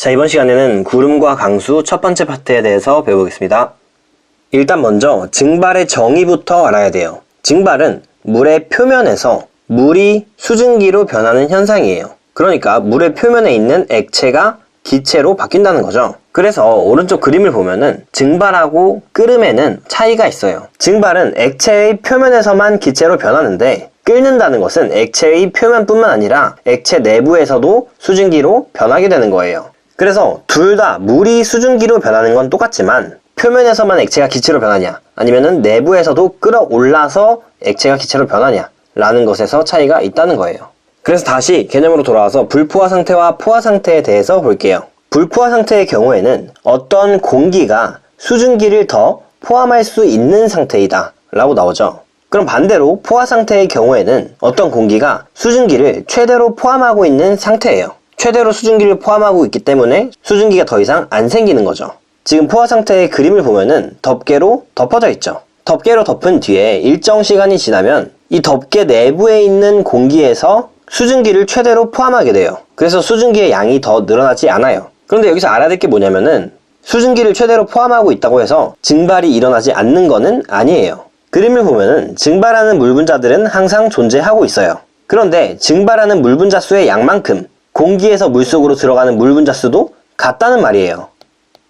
자, 이번 시간에는 구름과 강수 첫 번째 파트에 대해서 배워보겠습니다. 일단 먼저 증발의 정의부터 알아야 돼요. 증발은 물의 표면에서 물이 수증기로 변하는 현상이에요. 그러니까 물의 표면에 있는 액체가 기체로 바뀐다는 거죠. 그래서 오른쪽 그림을 보면은 증발하고 끓음에는 차이가 있어요. 증발은 액체의 표면에서만 기체로 변하는데 끓는다는 것은 액체의 표면뿐만 아니라 액체 내부에서도 수증기로 변하게 되는 거예요. 그래서 둘 다 물이 수증기로 변하는 건 똑같지만 표면에서만 액체가 기체로 변하냐 아니면은 내부에서도 끌어올라서 액체가 기체로 변하냐 라는 것에서 차이가 있다는 거예요. 그래서 다시 개념으로 돌아와서 불포화 상태와 포화 상태에 대해서 볼게요. 불포화 상태의 경우에는 어떤 공기가 수증기를 더 포함할 수 있는 상태이다 라고 나오죠. 그럼 반대로 포화 상태의 경우에는 어떤 공기가 수증기를 최대로 포함하고 있는 상태예요. 최대로 수증기를 포함하고 있기 때문에 수증기가 더 이상 안 생기는 거죠. 지금 포화 상태의 그림을 보면은 덮개로 덮어져 있죠. 덮개로 덮은 뒤에 일정 시간이 지나면 이 덮개 내부에 있는 공기에서 수증기를 최대로 포함하게 돼요. 그래서 수증기의 양이 더 늘어나지 않아요. 그런데 여기서 알아야 될 게 뭐냐면은 수증기를 최대로 포함하고 있다고 해서 증발이 일어나지 않는 거는 아니에요. 그림을 보면은 증발하는 물 분자들은 항상 존재하고 있어요. 그런데 증발하는 물 분자 수의 양만큼 공기에서 물속으로 들어가는 물 분자 수도 같다는 말이에요.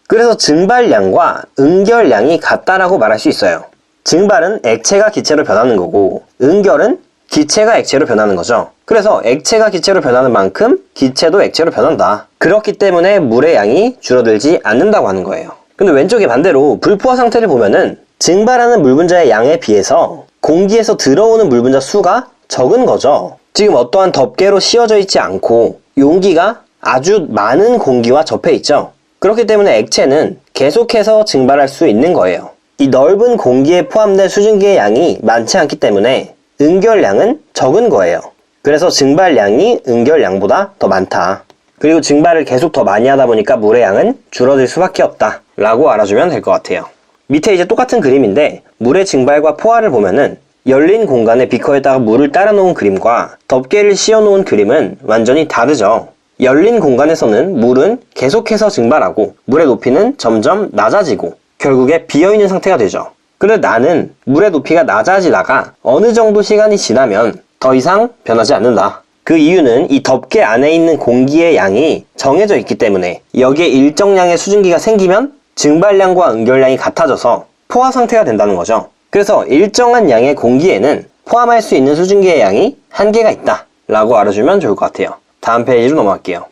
그래서 증발량과 응결량이 같다라고 말할 수 있어요. 증발은 액체가 기체로 변하는 거고 응결은 기체가 액체로 변하는 거죠. 그래서 액체가 기체로 변하는 만큼 기체도 액체로 변한다. 그렇기 때문에 물의 양이 줄어들지 않는다고 하는 거예요. 근데 왼쪽에 반대로 불포화 상태를 보면은 증발하는 물 분자의 양에 비해서 공기에서 들어오는 물 분자 수가 적은 거죠. 지금 어떠한 덮개로 씌워져 있지 않고 용기가 아주 많은 공기와 접해 있죠. 그렇기 때문에 액체는 계속해서 증발할 수 있는 거예요. 이 넓은 공기에 포함된 수증기의 양이 많지 않기 때문에 응결량은 적은 거예요. 그래서 증발량이 응결량보다 더 많다. 그리고 증발을 계속 더 많이 하다 보니까 물의 양은 줄어들 수밖에 없다 라고 알아주면 될 것 같아요. 밑에 이제 똑같은 그림인데 물의 증발과 포화를 보면은 열린 공간에 비커에다가 물을 따라 놓은 그림과 덮개를 씌워 놓은 그림은 완전히 다르죠. 열린 공간에서는 물은 계속해서 증발하고 물의 높이는 점점 낮아지고 결국에 비어있는 상태가 되죠. 그런데 나는 물의 높이가 낮아지다가 어느 정도 시간이 지나면 더 이상 변하지 않는다. 그 이유는 이 덮개 안에 있는 공기의 양이 정해져 있기 때문에 여기에 일정량의 수증기가 생기면 증발량과 응결량이 같아져서 포화 상태가 된다는 거죠. 그래서 일정한 양의 공기에는 포함할 수 있는 수증기의 양이 한계가 있다 라고 알아주면 좋을 것 같아요. 다음 페이지로 넘어갈게요.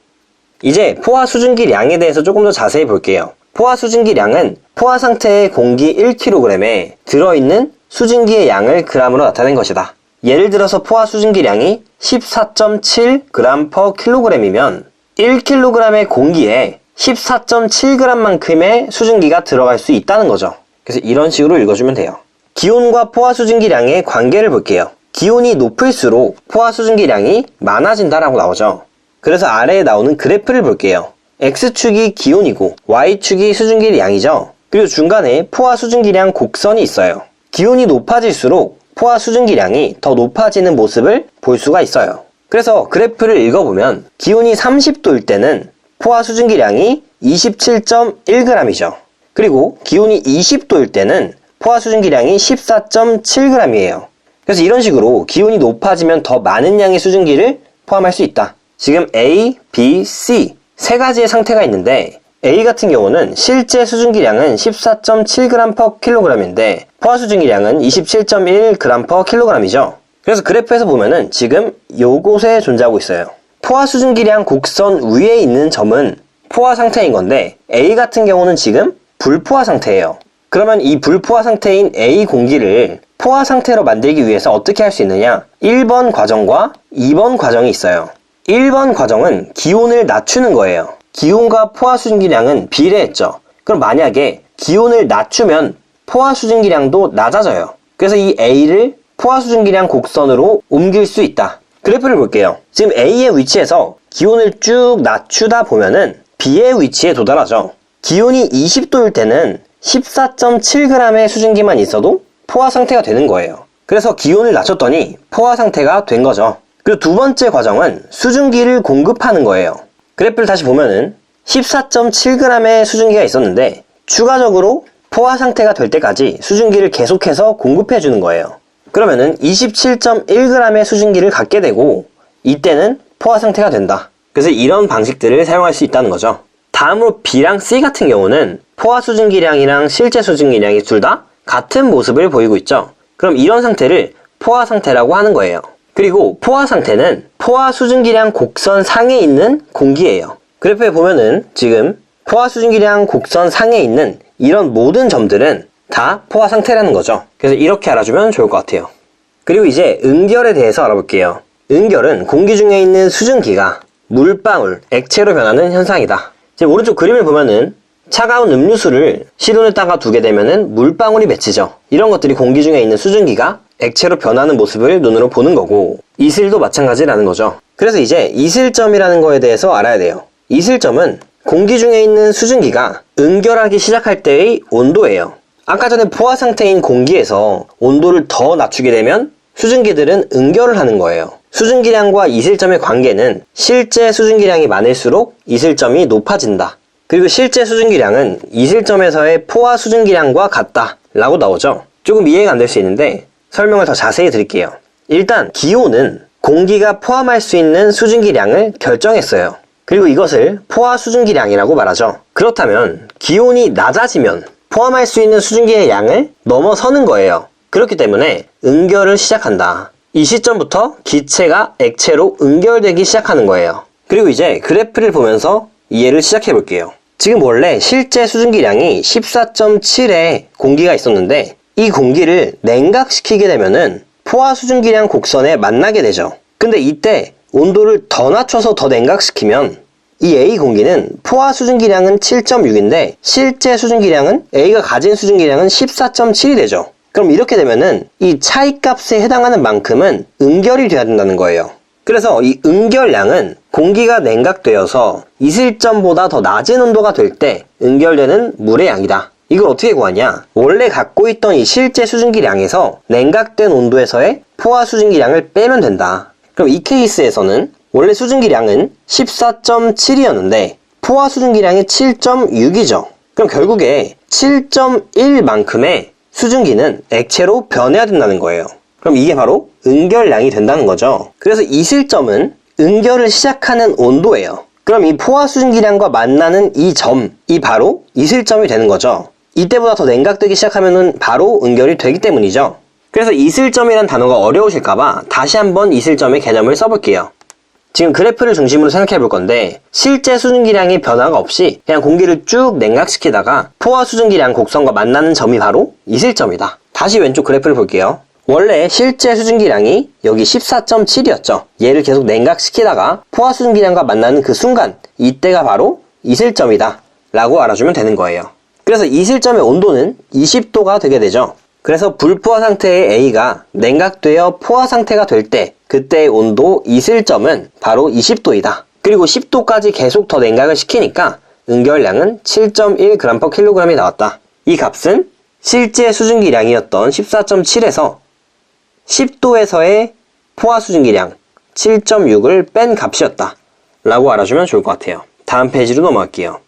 이제 포화 수증기량에 대해서 조금 더 자세히 볼게요. 포화 수증기량은 포화 상태의 공기 1kg에 들어있는 수증기의 양을 g으로 나타낸 것이다. 예를 들어서 포화 수증기량이 14.7g/kg이면 1kg의 공기에 14.7g만큼의 수증기가 들어갈 수 있다는 거죠. 그래서 이런 식으로 읽어주면 돼요. 기온과 포화 수증기량의 관계를 볼게요. 기온이 높을수록 포화 수증기량이 많아진다라고 나오죠. 그래서 아래에 나오는 그래프를 볼게요. X축이 기온이고 Y축이 수증기량이죠. 그리고 중간에 포화 수증기량 곡선이 있어요. 기온이 높아질수록 포화 수증기량이 더 높아지는 모습을 볼 수가 있어요. 그래서 그래프를 읽어보면 기온이 30도일 때는 포화 수증기량이 27.1g이죠. 그리고 기온이 20도일 때는 포화 수증기량이 14.7g이에요. 그래서 이런 식으로 기온이 높아지면 더 많은 양의 수증기를 포함할 수 있다. 지금 A, B, C 세 가지의 상태가 있는데 A 같은 경우는 실제 수증기량은 14.7g/kg인데 포화 수증기량은 27.1g/kg이죠. 그래서 그래프에서 보면은 지금 요곳에 존재하고 있어요. 포화 수증기량 곡선 위에 있는 점은 포화 상태인 건데 A 같은 경우는 지금 불포화 상태예요. 그러면 이 불포화 상태인 A 공기를 포화 상태로 만들기 위해서 어떻게 할 수 있느냐? 1번 과정과 2번 과정이 있어요. 1번 과정은 기온을 낮추는 거예요. 기온과 포화 수증기량은 비례했죠. 그럼 만약에 기온을 낮추면 포화 수증기량도 낮아져요. 그래서 이 A를 포화 수증기량 곡선으로 옮길 수 있다. 그래프를 볼게요. 지금 A의 위치에서 기온을 쭉 낮추다 보면은 B의 위치에 도달하죠. 기온이 20도일 때는 14.7g의 수증기만 있어도 포화 상태가 되는 거예요. 그래서 기온을 낮췄더니 포화 상태가 된 거죠. 그리고 두 번째 과정은 수증기를 공급하는 거예요. 그래프를 다시 보면은 14.7g의 수증기가 있었는데 추가적으로 포화 상태가 될 때까지 수증기를 계속해서 공급해 주는 거예요. 그러면은 27.1g의 수증기를 갖게 되고 이때는 포화 상태가 된다. 그래서 이런 방식들을 사용할 수 있다는 거죠. 다음으로 B랑 C 같은 경우는 포화 수증기량이랑 실제 수증기량이 둘 다 같은 모습을 보이고 있죠. 그럼 이런 상태를 포화 상태라고 하는 거예요. 그리고 포화 상태는 포화 수증기량 곡선 상에 있는 공기예요. 그래프에 보면은 지금 포화 수증기량 곡선 상에 있는 이런 모든 점들은 다 포화 상태라는 거죠. 그래서 이렇게 알아주면 좋을 것 같아요. 그리고 이제 응결에 대해서 알아볼게요. 응결은 공기 중에 있는 수증기가 물방울, 액체로 변하는 현상이다. 지금 오른쪽 그림을 보면은 차가운 음료수를 실온에다가 두게 되면은 물방울이 맺히죠. 이런 것들이 공기 중에 있는 수증기가 액체로 변하는 모습을 눈으로 보는 거고, 이슬도 마찬가지라는 거죠. 그래서 이제 이슬점이라는 거에 대해서 알아야 돼요. 이슬점은 공기 중에 있는 수증기가 응결하기 시작할 때의 온도예요. 아까 전에 포화 상태인 공기에서 온도를 더 낮추게 되면 수증기들은 응결을 하는 거예요. 수증기량과 이슬점의 관계는 실제 수증기량이 많을수록 이슬점이 높아진다. 그리고 실제 수증기량은 이슬점에서의 포화 수증기량과 같다 라고 나오죠. 조금 이해가 안 될 수 있는데 설명을 더 자세히 드릴게요. 일단 기온은 공기가 포함할 수 있는 수증기량을 결정했어요. 그리고 이것을 포화 수증기량이라고 말하죠. 그렇다면 기온이 낮아지면 포함할 수 있는 수증기의 양을 넘어서는 거예요. 그렇기 때문에 응결을 시작한다. 이 시점부터 기체가 액체로 응결되기 시작하는 거예요. 그리고 이제 그래프를 보면서 이해를 시작해 볼게요. 지금 원래 실제 수증기량이 14.7의 공기가 있었는데 이 공기를 냉각시키게 되면은 포화 수증기량 곡선에 만나게 되죠. 근데 이때 온도를 더 낮춰서 더 냉각시키면 이 A 공기는 포화 수증기량은 7.6인데 실제 수증기량은 A가 가진 수증기량은 14.7이 되죠. 그럼 이렇게 되면은 이 차이값에 해당하는 만큼은 응결이 돼야 된다는 거예요. 그래서 이 응결량은 공기가 냉각되어서 이슬점보다 더 낮은 온도가 될 때 응결되는 물의 양이다. 이걸 어떻게 구하냐? 원래 갖고 있던 이 실제 수증기량에서 냉각된 온도에서의 포화 수증기량을 빼면 된다. 그럼 이 케이스에서는 원래 수증기량은 14.7이었는데 포화 수증기량이 7.6이죠. 그럼 결국에 7.1만큼의 수증기는 액체로 변해야 된다는 거예요. 그럼 이게 바로 응결량이 된다는 거죠. 그래서 이슬점은 응결을 시작하는 온도예요. 그럼 이 포화 수증기량과 만나는 이 점이 바로 이슬점이 되는 거죠. 이때보다 더 냉각되기 시작하면 바로 응결이 되기 때문이죠. 그래서 이슬점이란 단어가 어려우실까봐 다시 한번 이슬점의 개념을 써볼게요. 지금 그래프를 중심으로 생각해 볼 건데 실제 수증기량의 변화가 없이 그냥 공기를 쭉 냉각시키다가 포화 수증기량 곡선과 만나는 점이 바로 이슬점이다. 다시 왼쪽 그래프를 볼게요. 원래 실제 수증기량이 여기 14.7이었죠. 얘를 계속 냉각시키다가 포화 수증기량과 만나는 그 순간 이때가 바로 이슬점이다 라고 알아주면 되는 거예요. 그래서 이슬점의 온도는 20도가 되게 되죠. 그래서 불포화 상태의 A가 냉각되어 포화 상태가 될 때 그때의 온도 이슬점은 바로 20도이다. 그리고 10도까지 계속 더 냉각을 시키니까 응결량은 7.1g/kg이 나왔다. 이 값은 실제 수증기량이었던 14.7에서 10도에서의 포화 수증기량 7.6을 뺀 값이었다 라고 알아주면 좋을 것 같아요. 다음 페이지로 넘어갈게요.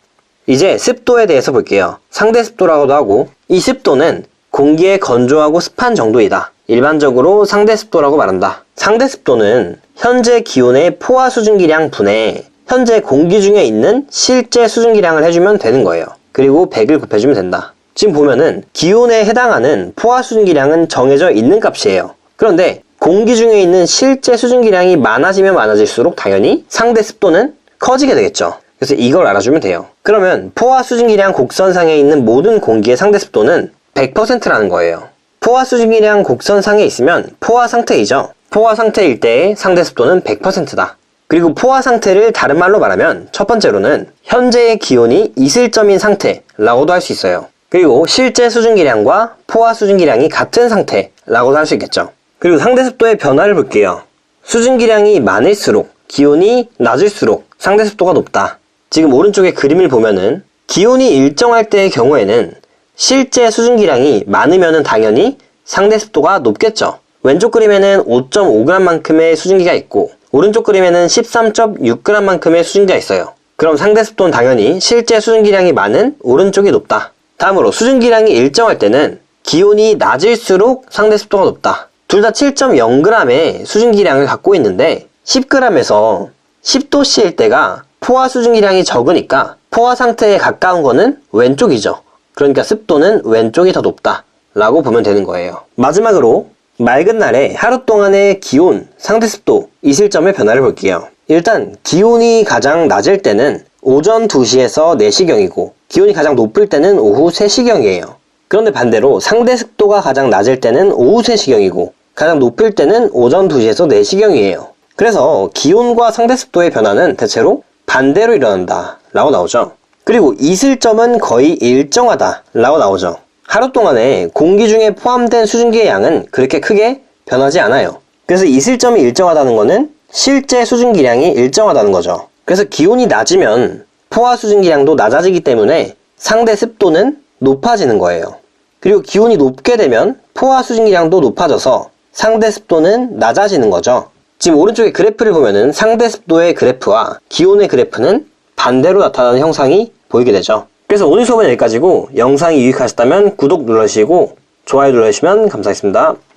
이제 습도에 대해서 볼게요. 상대 습도라고도 하고 이 습도는 공기의 건조하고 습한 정도이다. 일반적으로 상대 습도라고 말한다. 상대 습도는 현재 기온의 포화 수증기량 분에 현재 공기 중에 있는 실제 수증기량을 해주면 되는 거예요. 그리고 100을 곱해주면 된다. 지금 보면은 기온에 해당하는 포화 수증기량은 정해져 있는 값이에요. 그런데 공기 중에 있는 실제 수증기량이 많아지면 많아질수록 당연히 상대 습도는 커지게 되겠죠. 그래서 이걸 알아주면 돼요. 그러면 포화 수증기량 곡선상에 있는 모든 공기의 상대 습도는 100%라는 거예요. 포화 수증기량 곡선상에 있으면 포화 상태이죠. 포화 상태일 때의 상대 습도는 100%다. 그리고 포화 상태를 다른 말로 말하면 첫 번째로는 현재의 기온이 이슬점인 상태라고도 할 수 있어요. 그리고 실제 수증기량과 포화 수증기량이 같은 상태라고도 할 수 있겠죠. 그리고 상대 습도의 변화를 볼게요. 수증기량이 많을수록 기온이 낮을수록 상대 습도가 높다. 지금 오른쪽에 그림을 보면은 기온이 일정할 때의 경우에는 실제 수증기량이 많으면 당연히 상대 습도가 높겠죠. 왼쪽 그림에는 5.5g만큼의 수증기가 있고 오른쪽 그림에는 13.6g만큼의 수증기가 있어요. 그럼 상대 습도는 당연히 실제 수증기량이 많은 오른쪽이 높다. 다음으로 수증기량이 일정할 때는 기온이 낮을수록 상대 습도가 높다. 둘 다 7.0g의 수증기량을 갖고 있는데 10g에서 10도씨일 때가 포화 수증기량이 적으니까 포화 상태에 가까운 거는 왼쪽이죠. 그러니까 습도는 왼쪽이 더 높다 라고 보면 되는 거예요. 마지막으로 맑은 날에 하루 동안의 기온, 상대 습도, 이슬점의 변화를 볼게요. 일단 기온이 가장 낮을 때는 오전 2시에서 4시경이고 기온이 가장 높을 때는 오후 3시경이에요. 그런데 반대로 상대 습도가 가장 낮을 때는 오후 3시경이고 가장 높을 때는 오전 2시에서 4시경이에요. 그래서 기온과 상대 습도의 변화는 대체로 반대로 일어난다 라고 나오죠. 그리고 이슬점은 거의 일정하다 라고 나오죠. 하루 동안에 공기 중에 포함된 수증기의 양은 그렇게 크게 변하지 않아요. 그래서 이슬점이 일정하다는 거는 실제 수증기량이 일정하다는 거죠. 그래서 기온이 낮으면 포화 수증기량도 낮아지기 때문에 상대 습도는 높아지는 거예요. 그리고 기온이 높게 되면 포화 수증기량도 높아져서 상대 습도는 낮아지는 거죠. 지금 오른쪽에 그래프를 보면은 상대 습도의 그래프와 기온의 그래프는 반대로 나타나는 형상이 보이게 되죠. 그래서 오늘 수업은 여기까지고 영상이 유익하셨다면 구독 눌러주시고 좋아요 눌러주시면 감사하겠습니다.